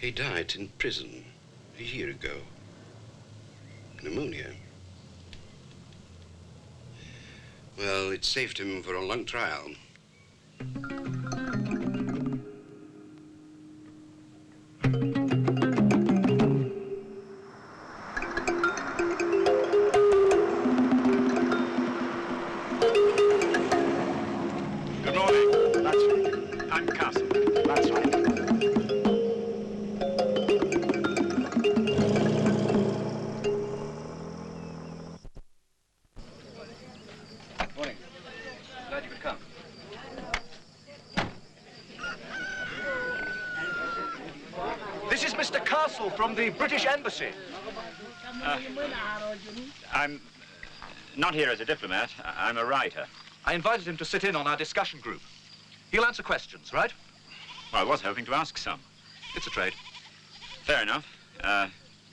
He died in prison a year ago. Pneumonia. Well, it saved him for a long trial. Good morning. That's right. I'm Castle. That's right. Morning. Glad you could come. This is Mr. Castle from the British Embassy. I'm not here as a diplomat. I'm a writer. I invited him to sit in on our discussion group. He'll answer questions, right? Well, I was hoping to ask some. It's a trade. Fair enough.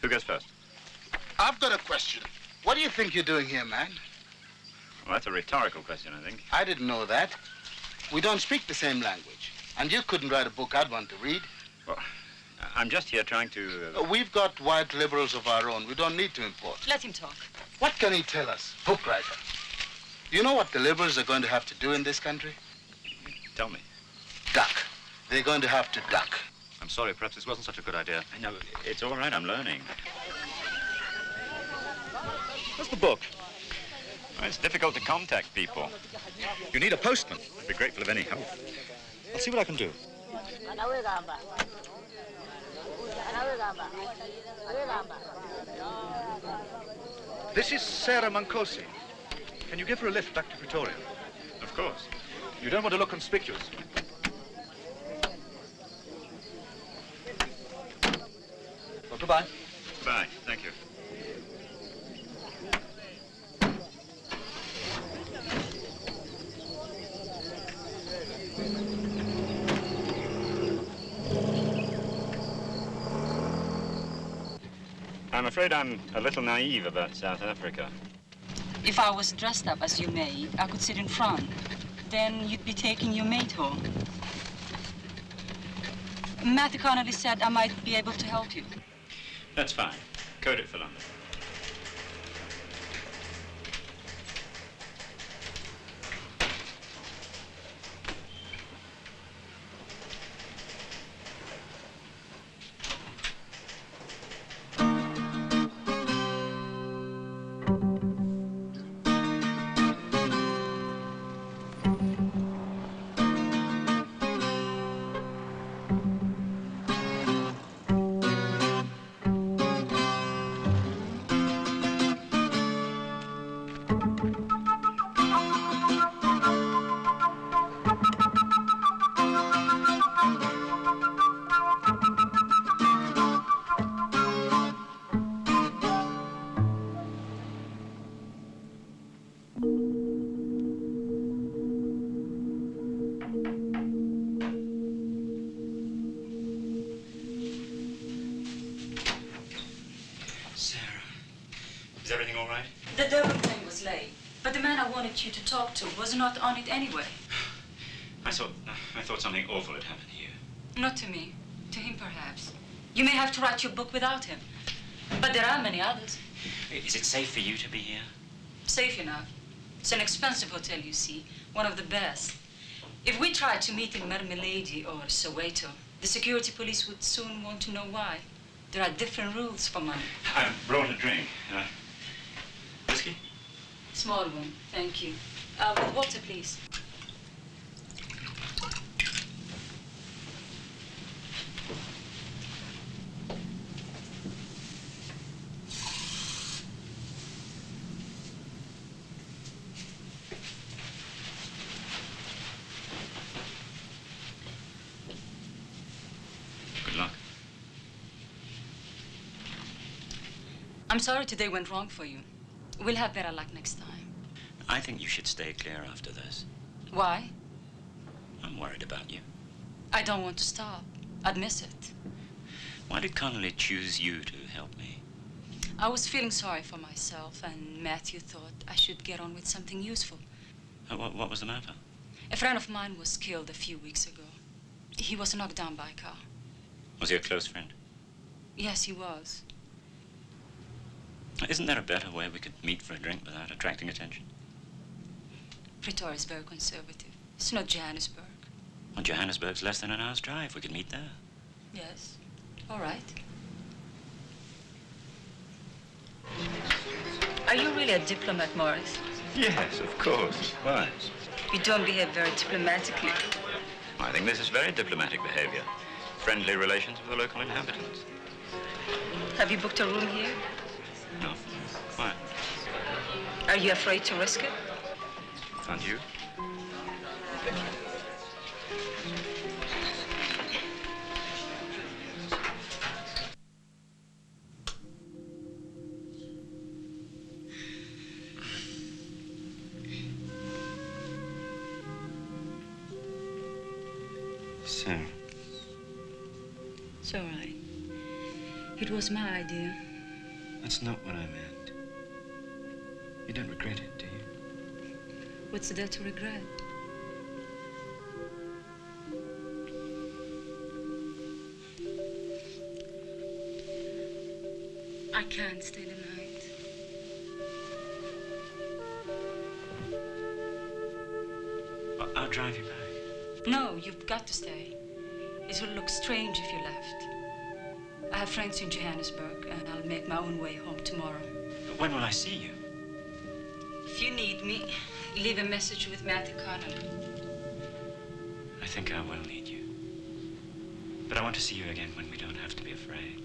Who goes first? I've got a question. What do you think you're doing here, man? Well, that's a rhetorical question, I think. I didn't know that. We don't speak the same language. And you couldn't write a book I'd want to read. Well, I'm just here trying to... We've got white liberals of our own. We don't need to import. Let him talk. What can he tell us? Book writer. You know what the liberals are going to have to do in this country? Tell me. Duck. They're going to have to duck. I'm sorry, perhaps this wasn't such a good idea. No, it's all right. I'm learning. Where's the book? Well, it's difficult to contact people. You need a postman. I'd be grateful of any help. I'll see what I can do. This is Sarah Mancosi. Can you give her a lift back to Pretoria? Of course. You don't want to look conspicuous. Well, goodbye. Bye. Thank you. I'm afraid I'm a little naive about South Africa. If I was dressed up as your maid, I could sit in front. Then you'd be taking your maid home. Matthew Connolly said I might be able to help you. That's fine. Code it for London. Is everything all right? The Durban plane was late, but the man I wanted you to talk to was not on it anyway. I thought something awful had happened to you. Not to me. To him, perhaps. You may have to write your book without him. But there are many others. Is it safe for you to be here? Safe enough. It's an expensive hotel, you see. One of the best. If we tried to meet in Marmelade or Soweto, the security police would soon want to know why. There are different rules for money. I brought a drink. Whiskey? Small one, thank you. With water, please. Good luck. I'm sorry today went wrong for you. We'll have better luck next time. I think you should stay clear after this. Why? I'm worried about you. I don't want to stop. I'd miss it. Why did Connolly choose you to help me? I was feeling sorry for myself, and Matthew thought I should get on with something useful. What was the matter? A friend of mine was killed a few weeks ago. He was knocked down by a car. Was he a close friend? Yes, he was. Isn't there a better way we could meet for a drink without attracting attention? Pretoria is very conservative. It's not Johannesburg. Well, Johannesburg's less than an hour's drive. We could meet there. Yes. All right. Are you really a diplomat, Morris? Yes, of course. Why? You don't behave very diplomatically. I think this is very diplomatic behavior. Friendly relations with the local inhabitants. Have you booked a room here? No. Why? Are you afraid to risk it? Aren't you? Sarah. It's all right. It was my idea. That's not what I meant. You don't regret it, do you? What's there to regret? I can't stay the night. I'll drive you back. No, you've got to stay. It will look strange if you left. I have friends in Johannesburg, and I'll make my own way home tomorrow. But when will I see you? If you need me, leave a message with Matthew Connor. I think I will need you. But I want to see you again when we don't have to be afraid.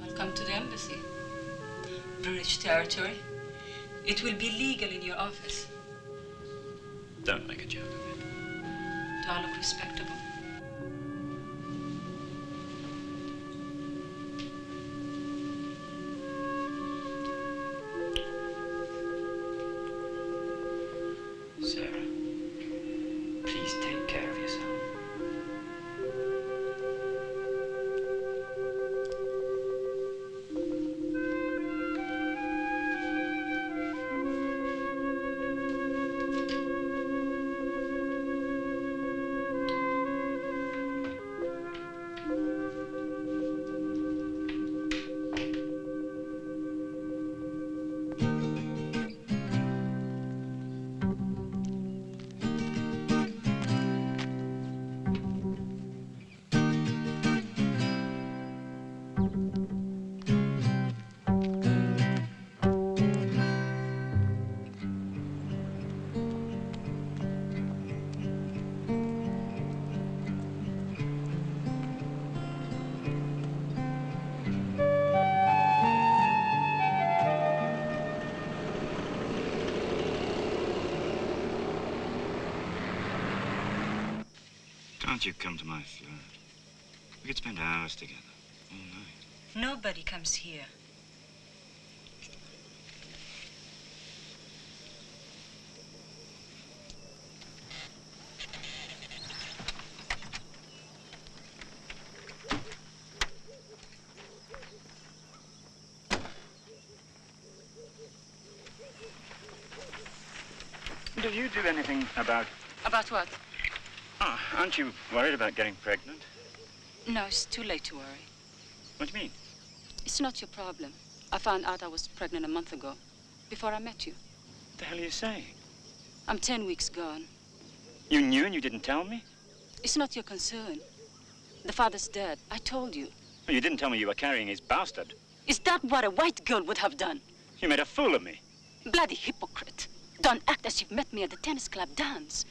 I'll come to the embassy. British territory. It will be legal in your office. Don't make a joke of it. Do I look respectable? Sarah, please take care of yourself. Can't you come to my flat? We could spend hours together, all night. Nobody comes here. Do you do anything about... About what? Oh, aren't you worried about getting pregnant? No, it's too late to worry. What do you mean? It's not your problem. I found out I was pregnant a month ago, before I met you. What the hell are you saying? I'm 10 weeks gone. You knew and you didn't tell me? It's not your concern. The father's dead. I told you. Well, you didn't tell me you were carrying his bastard. Is that what a white girl would have done? You made a fool of me. Bloody hypocrite. Don't act as you've met me at the tennis club dance.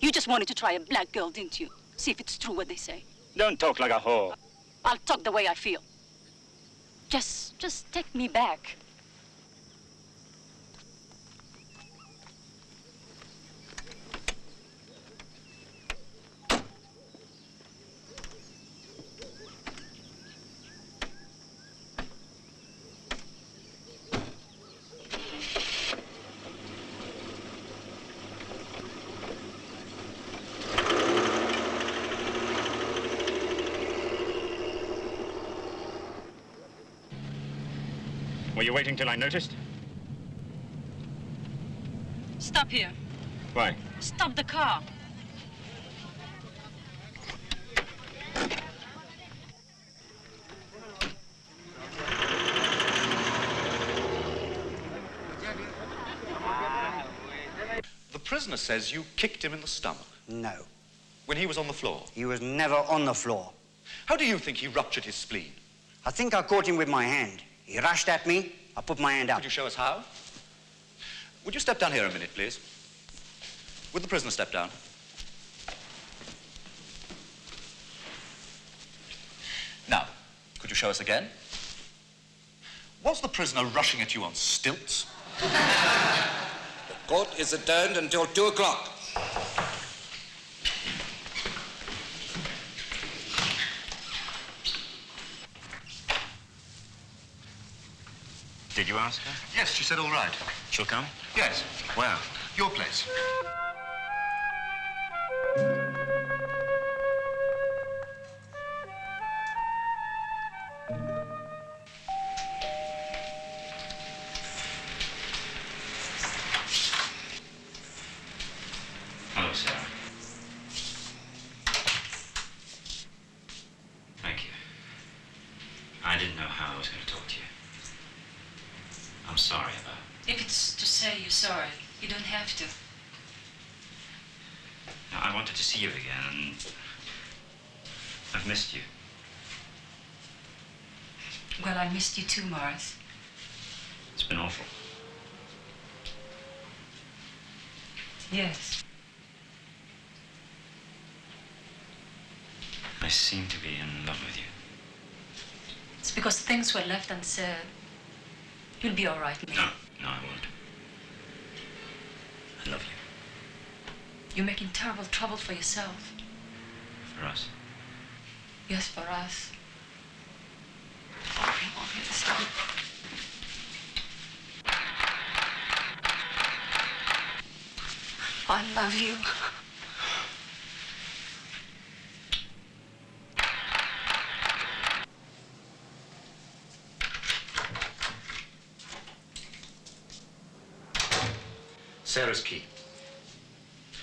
You just wanted to try a black girl, didn't you? See if it's true what they say. Don't talk like a whore. I'll talk the way I feel. Just take me back. Were you waiting till I noticed? Stop here. Why? Stop the car. prisoner says you kicked him in the stomach. No. When he was on the floor? He was never on the floor. How do you think he ruptured his spleen? I think I caught him with my hand. He rushed at me. I put my hand up. Could you show us how? Would you step down here a minute, please? Would the prisoner step down? Now, could you show us again? Was the prisoner rushing at you on stilts? The court is adjourned until 2 o'clock. Did you ask her? Yes, she said all right. She'll come? Yes. Where? Your place. Hello, Sarah. Thank you. I didn't know how I was going to talk to you. I'm sorry about it. If it's to say you're sorry, you don't have to. Now, I wanted to see you again, and I've missed you. Well, I missed you too, Morris. It's been awful. Yes. I seem to be in love with you. It's because things were left unsaid. You'll be all right, May. No, I won't. I love you. You're making terrible trouble for yourself. For us. Yes, for us. Okay, let's go. I love you. Sarah's key.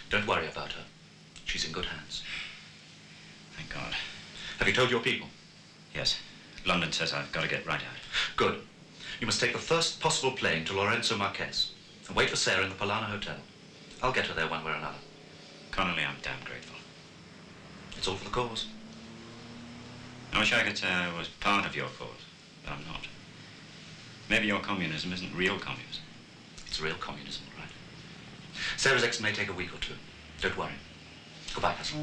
Don't worry about her. She's in good hands. Thank God. Have you told your people? Yes. London says I've got to get right out. Good. You must take the first possible plane to Lorenzo Marquez and wait for Sarah in the Polana Hotel. I'll get her there one way or another. Connolly, I'm damn grateful. It's all for the cause. I wish I could say I was part of your cause, but I'm not. Maybe your communism isn't real communism. It's real communism, all right? Sarah's exit may take a week or two. Don't worry. Goodbye, cousin.